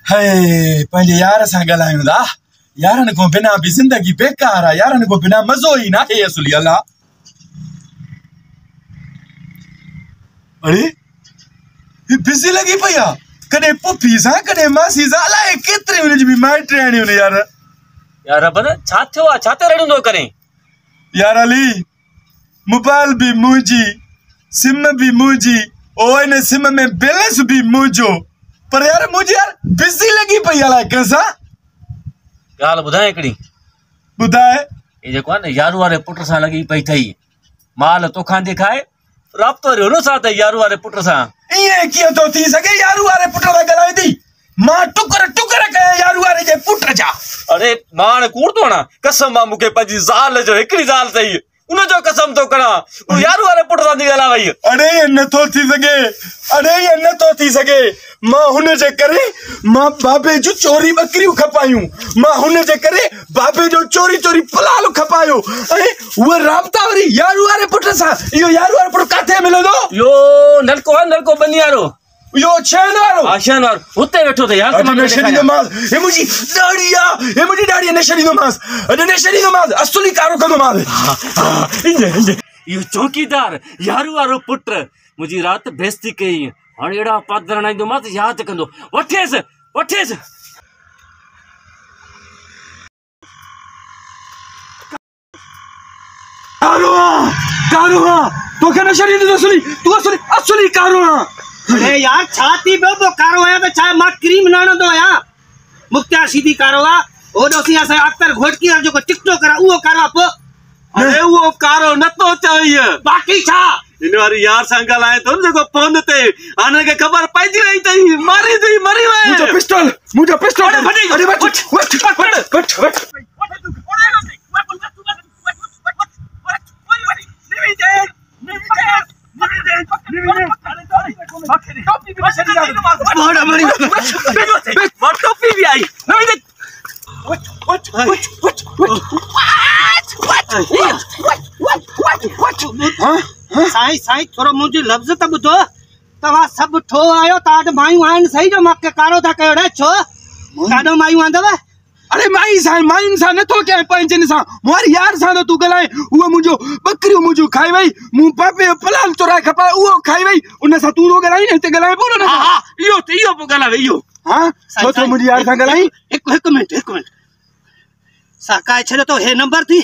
Hey, पंहिंजे यार सां ॻाल्हायूं था। यारनि खां बिना बि ज़िंदगी बेकार आहे। यारनि खां बिना मज़ो ई न आहे असुली अल्लाह। अरे ये बिज़ी लगी पई आहे। कॾहिं पुफी सां कॾहिं मासी सां अलाए केतिरे हुनजी बि माइट आहिनि यार। यार रब न छा थियो आहे? छा ते रड़ियो करे? यार अली मोबाइल भी मुंहिंजी, सिम भी मुंहिंजी, ओ इन सिम में बैलेंस भी मुंहिंजो। पर यार मुझे यार बिज़ी लगी पई अलाए कंहिंसां। ॻाल्हि ॿुधाए हिकिड़ी। ॿुधाए। ये जेको आहे न यारू वारे पुट सां लॻी पई अथई। माल तोखां ॾेखाए राब्तो वरी हुन सां अथई यारू वारे पुट सां। ईअं कीअं थो थी सघे? यारू वारे पुट सां ॻाल्हाए थी। मां टुकर टुकर कया यारू वारे जे पुट जा। अरे मां हाणे कूड़ थो हणां। कसम मां मूंखे पंहिंजी ज़ाल जो हिकिड़ी ज़ाल अथई उनजो कसम थो कयां। यारू वारे पुट सां थी ॻाल्हाए वई। अरे ये नथो थी सघे। अरे ये नथो थी सघे। मां हुन जे करे मां बाबे जो चोरी बकरियूं खपायूं। मां हुन जे करे बाबे जो चोरी चोरी पलाल खपायो। ऐं उहा राब्ता वरी यारू वारे पुट सां। इहो यारू वारो पुट काथे मिलंदो? यो नलको आहे, नलको बनी वारो। यो छहन वारो। हा छहन वारो हुते वेठो अथई। यार न छॾींदोमांसि। हे मुंहिंजी दाढ़ी आहे। हे मुंहिंजी दाढ़ी न छॾींदोमांसि। अॼु न छॾींदोमांसि। असुली कारो कंदोमांसि। इहो चौकीदार यारू वारो पुट मुंहिंजी राति बेइज़ती कई। हाणे अहिड़ा पादर हणाईंदोमांसि यादि कंदो। वठेसि वठेसि। तोखे न छॾींदो असुली। तू असुली असुली कारो आहे। अरे यार छाती बे वो कारो है तो चाहे मां क्रीम नानो दो या मुक्ता सीधी कारो आ ओडो सी असा अक्तर घोटकी जो को टिकटॉक करा वो कारो पो। अरे वो कारो न तो चाहिए बाकी छा इन वारी यार सां ॻाल्हाए थो न जेको फोन ते हाणे के ख़बर पइजी वई अथई। मारी थी मरी वई। मुंहिंजो पिस्टल अरे वठ टोपी भी आई। साईं साईं थोरो मुंहिंजी लफ़्ज़ त ॿुधो। तव्हां सभु ठो आयो तव्हां मायूं आहिनि सही जो मूंखे कारो था कयो रे छो ॾाढो मायूं आंदव। अरे मायुनि सां नथो कयां पंहिंजनि सां। मुंहिंजे यार सां तो ॻाल्हाए। उहो मुंहिंजो बकरियूं मुंहिंजो खाई वई। मूं बाबे जो पलाल चुराए खपाए उहो खाई वई। उन सां तूं थो ॻाल्हाई न हिते ॻाल्हाए पोइ न। हा इहो पोइ ॻाल्हाए इहो। हा छो तो मुंहिंजी यार सां ॻाल्हाई। हिकु मिंट साकाए छॾियो तो हे नंबर थी।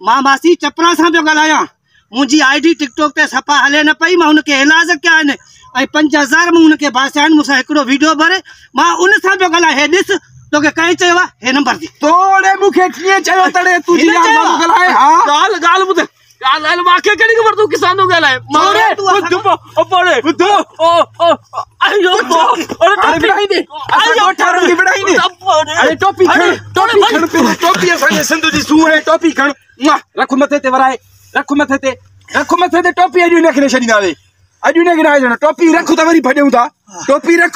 मां मासी चपरा सां पियो ॻाल्हायां। मुंहिंजी आईडी टिकटॉक ते सफ़ा हले न पई। मां हुनखे इलाज कया आहिनि ऐं 5000 में हुनखे बासिया आहिनि। मूंसां हिकिड़ो वीडियो भरे मां उन सां पियो ॻाल्हायां। हे ॾिस तोखे कंहिं चयो आहे हे नंबर थी। तोड़े मूंखे कीअं चयो तड़े तुंहिंजी यार सां ॻाल्हाए। हा ॻाल्हि ॿुध ॻाल्हि मूंखे कहिड़ी ख़बर तूं किसान थो ॻाल्हाए। टोपी असांजे सिंध जी सूह आहे। टोपी खण रख मथे ते वराए। रख मथे ते टोपी अॼु हिनखे न छॾींदासीं। अॼु हिनखे न टोपी रख त वरी भॼूं था। टोपी रख।